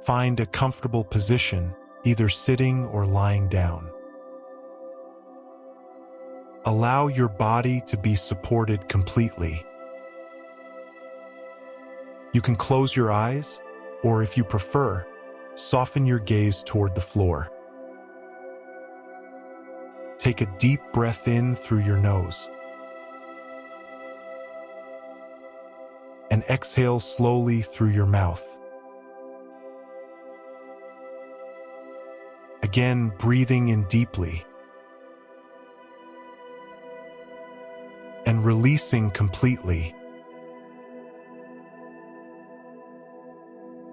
Find a comfortable position, either sitting or lying down. Allow your body to be supported completely. You can close your eyes, or if you prefer, soften your gaze toward the floor. Take a deep breath in through your nose and exhale slowly through your mouth. Again, breathing in deeply and releasing completely.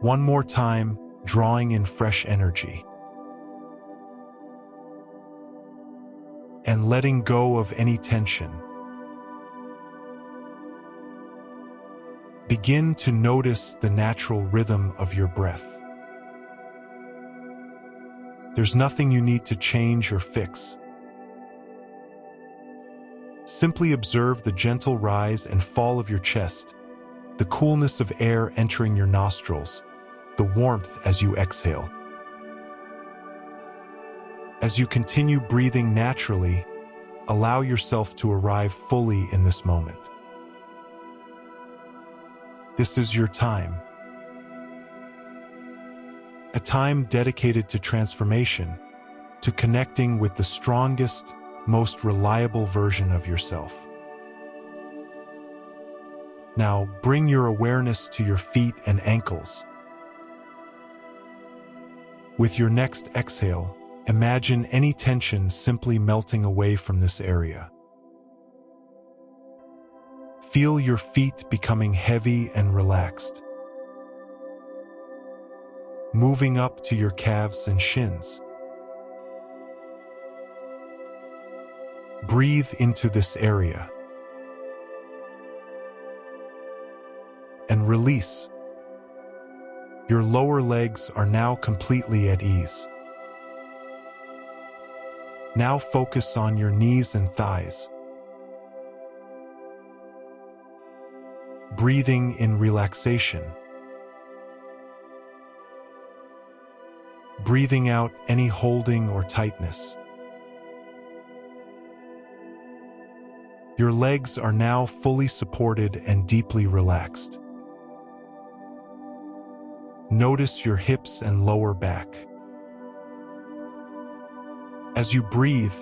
One more time, drawing in fresh energy and letting go of any tension. Begin to notice the natural rhythm of your breath. There's nothing you need to change or fix. Simply observe the gentle rise and fall of your chest, the coolness of air entering your nostrils, the warmth as you exhale. As you continue breathing naturally, allow yourself to arrive fully in this moment. This is your time. A time dedicated to transformation, to connecting with the strongest, most reliable version of yourself. Now, bring your awareness to your feet and ankles. With your next exhale, imagine any tension simply melting away from this area. Feel your feet becoming heavy and relaxed, moving up to your calves and shins. Breathe into this area and release. Your lower legs are now completely at ease. Now focus on your knees and thighs. Breathing in relaxation. Breathing out any holding or tightness. Your legs are now fully supported and deeply relaxed. Notice your hips and lower back. As you breathe,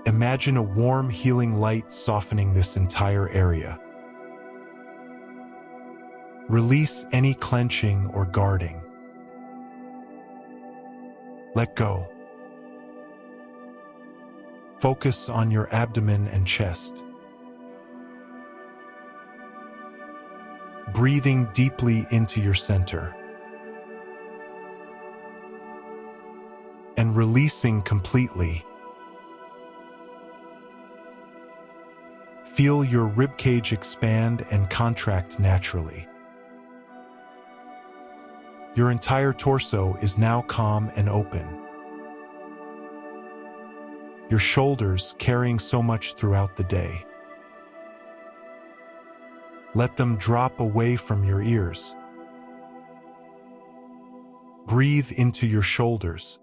imagine a warm, healing light softening this entire area. Release any clenching or guarding. Let go. Focus on your abdomen and chest. Breathing deeply into your center and releasing completely. Feel your ribcage expand and contract naturally. Your entire torso is now calm and open. Your shoulders carrying so much throughout the day. Let them drop away from your ears. Breathe into your shoulders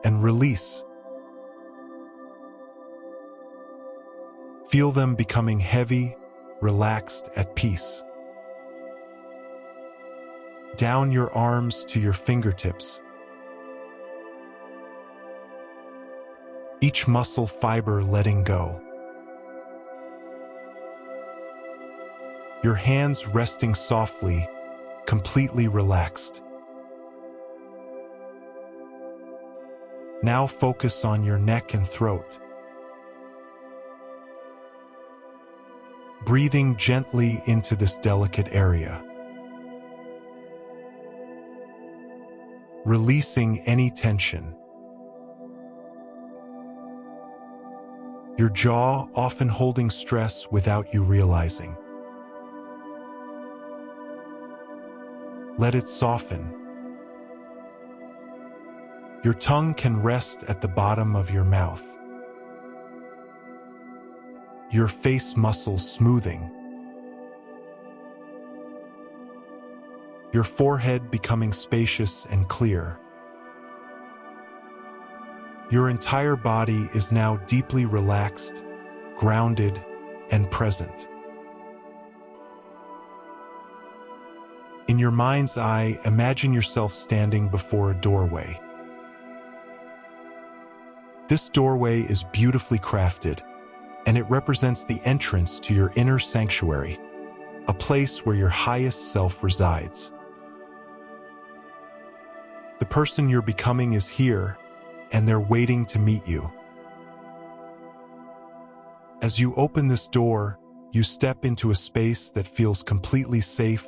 and release. Feel them becoming heavy, relaxed, at peace. Down your arms to your fingertips. Each muscle fiber letting go. Your hands resting softly, completely relaxed. Now focus on your neck and throat. Breathing gently into this delicate area. Releasing any tension. Your jaw often holding stress without you realizing. Let it soften. Your tongue can rest at the bottom of your mouth. Your face muscles smoothing. your forehead becoming spacious and clear. Your entire body is now deeply relaxed, grounded, and present. In your mind's eye, imagine yourself standing before a doorway. This doorway is beautifully crafted, and it represents the entrance to your inner sanctuary, a place where your highest self resides. The person you're becoming is here, and they're waiting to meet you. As you open this door, you step into a space that feels completely safe,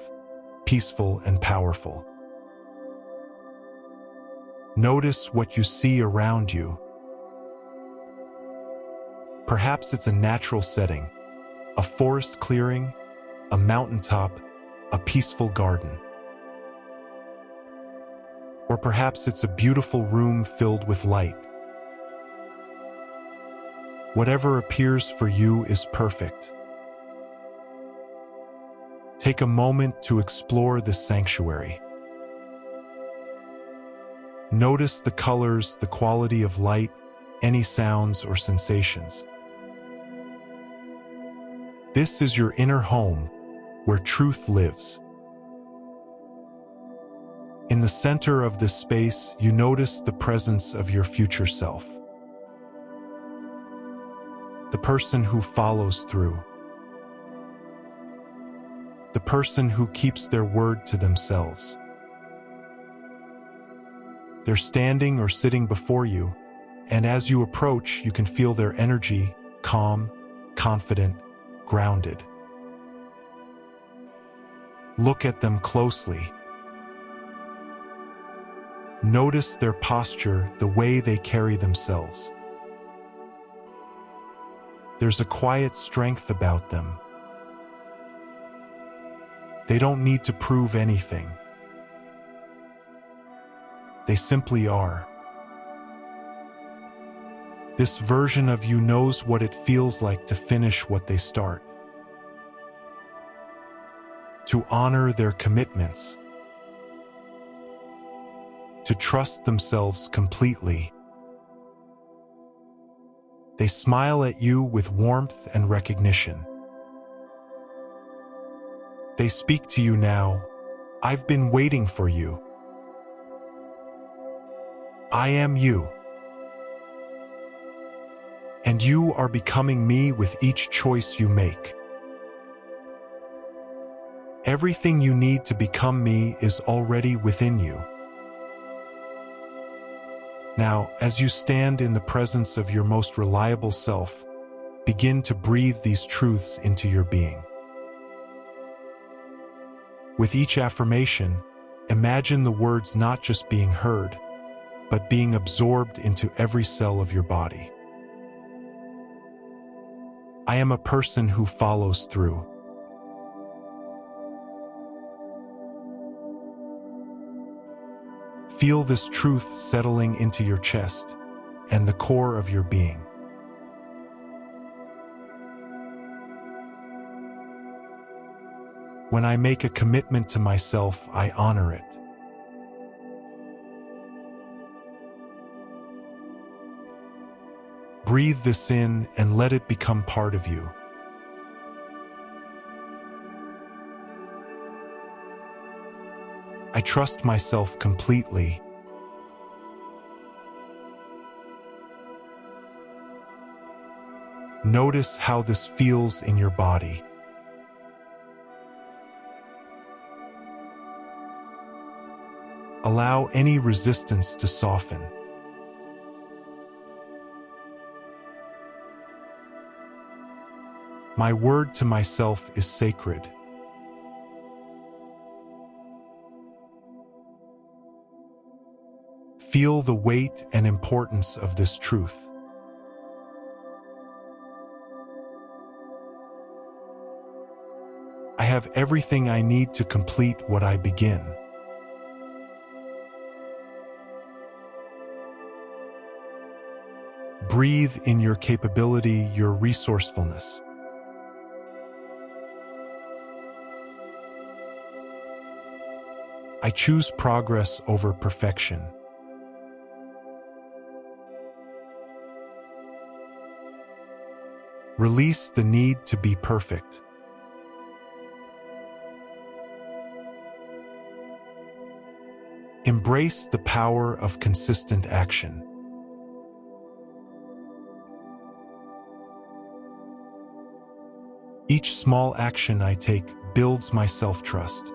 peaceful, and powerful. Notice what you see around you. Perhaps it's a natural setting, a forest clearing, a mountaintop, a peaceful garden. Or perhaps it's a beautiful room filled with light. Whatever appears for you is perfect. Take a moment to explore this sanctuary. Notice the colors, the quality of light, any sounds or sensations. This is your inner home, where truth lives. In the center of this space, you notice the presence of your future self. The person who follows through. The person who keeps their word to themselves. They're standing or sitting before you, and as you approach, you can feel their energy, calm, confident, grounded. Look at them closely. Notice their posture, the way they carry themselves. There's a quiet strength about them. They don't need to prove anything. They simply are. This version of you knows what it feels like to finish what they start. To honor their commitments. To trust themselves completely. They smile at you with warmth and recognition. They speak to you now. I've been waiting for you. I am you. And you are becoming me with each choice you make. Everything you need to become me is already within you. Now, as you stand in the presence of your most reliable self, begin to breathe these truths into your being. With each affirmation, imagine the words not just being heard, but being absorbed into every cell of your body. I am a person who follows through. Feel this truth settling into your chest and the core of your being. When I make a commitment to myself, I honor it. Breathe this in and let it become part of you. I trust myself completely. Notice how this feels in your body. Allow any resistance to soften. My word to myself is sacred. Feel the weight and importance of this truth. I have everything I need to complete what I begin. Breathe in your capability, your resourcefulness. I choose progress over perfection. Release the need to be perfect. Embrace the power of consistent action. Each small action I take builds my self-trust.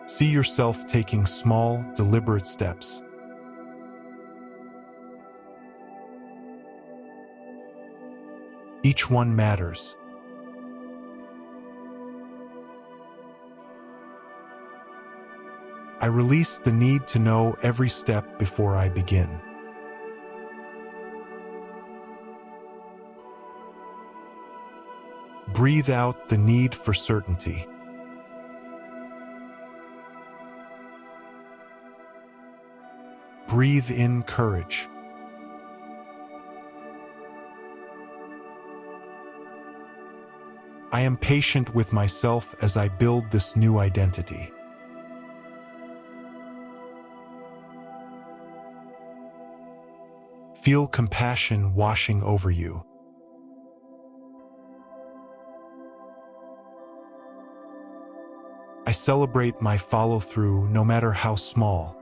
See yourself taking small, deliberate steps. Each one matters. I release the need to know every step before I begin. Breathe out the need for certainty. Breathe in courage. I am patient with myself as I build this new identity. Feel compassion washing over you. I celebrate my follow-through no matter how small.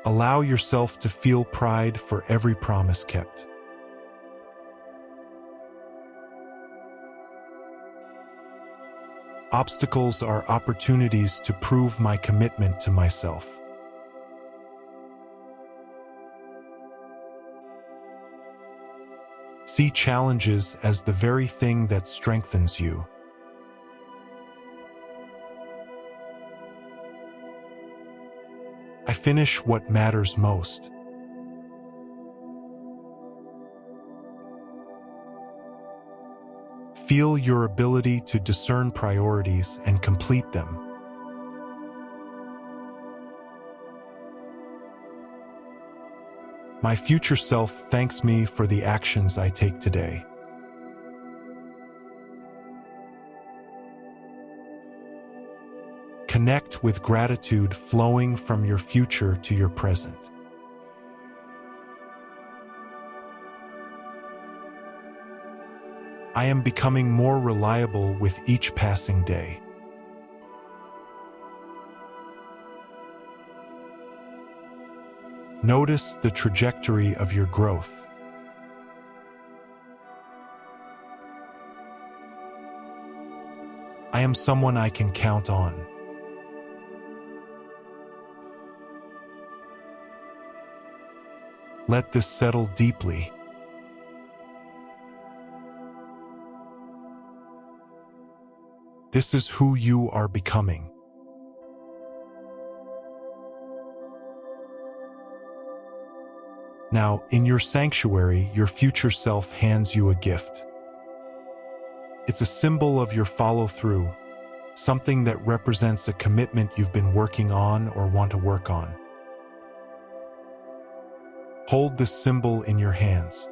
Allow yourself to feel pride for every promise kept. Obstacles are opportunities to prove my commitment to myself. See challenges as the very thing that strengthens you. I finish what matters most. Feel your ability to discern priorities and complete them. My future self thanks me for the actions I take today. Connect with gratitude flowing from your future to your present. I am becoming more reliable with each passing day. Notice the trajectory of your growth. I am someone I can count on. Let this settle deeply. This is who you are becoming. Now, in your sanctuary, your future self hands you a gift. It's a symbol of your follow-through, something that represents a commitment you've been working on or want to work on. Hold this symbol in your hands.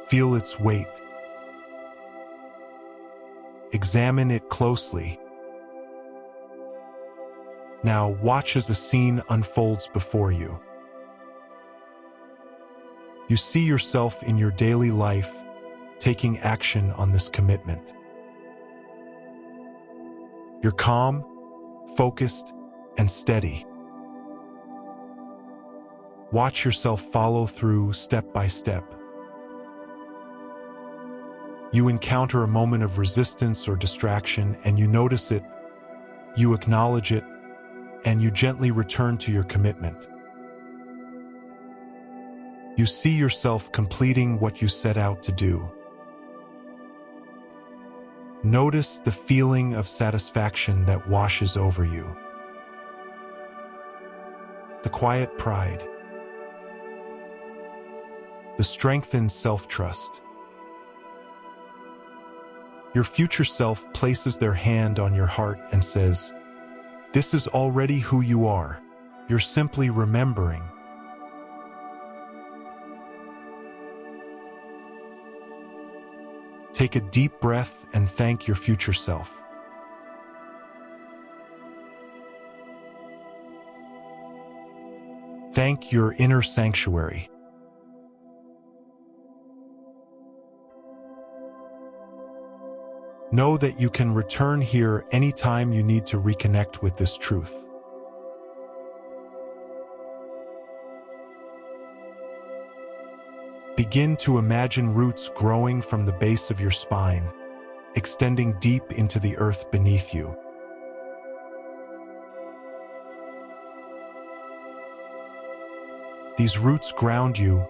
Feel its weight. Examine it closely. Now watch as a scene unfolds before you. You see yourself in your daily life, taking action on this commitment. You're calm, focused, and steady. Watch yourself follow through step by step. You encounter a moment of resistance or distraction, and you notice it, you acknowledge it, and you gently return to your commitment. You see yourself completing what you set out to do. Notice the feeling of satisfaction that washes over you. The quiet pride. The strengthened self-trust. Your future self places their hand on your heart and says, "This is already who you are. You're simply remembering." Take a deep breath and thank your future self. Thank your inner sanctuary. Know that you can return here anytime you need to reconnect with this truth. Begin to imagine roots growing from the base of your spine, extending deep into the earth beneath you. These roots ground you,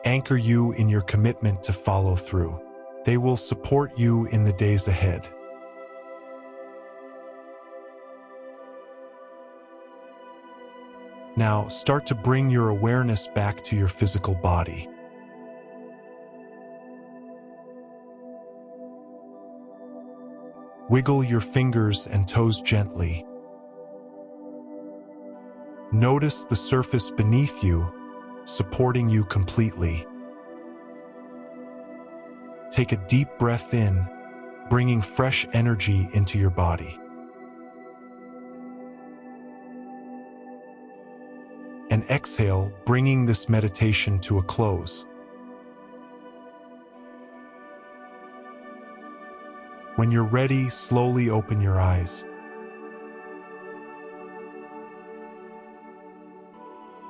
anchor you in your commitment to follow through. They will support you in the days ahead. Now, start to bring your awareness back to your physical body. Wiggle your fingers and toes gently. Notice the surface beneath you, supporting you completely. Take a deep breath in, bringing fresh energy into your body. And exhale, bringing this meditation to a close. When you're ready, slowly open your eyes.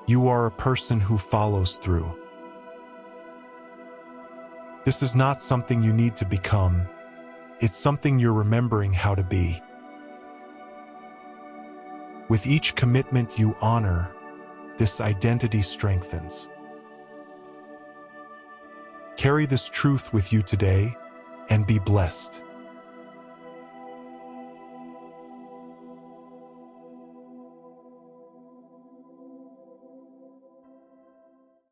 You are a person who follows through. This is not something you need to become. It's something you're remembering how to be. With each commitment you honor, this identity strengthens. Carry this truth with you today and be blessed.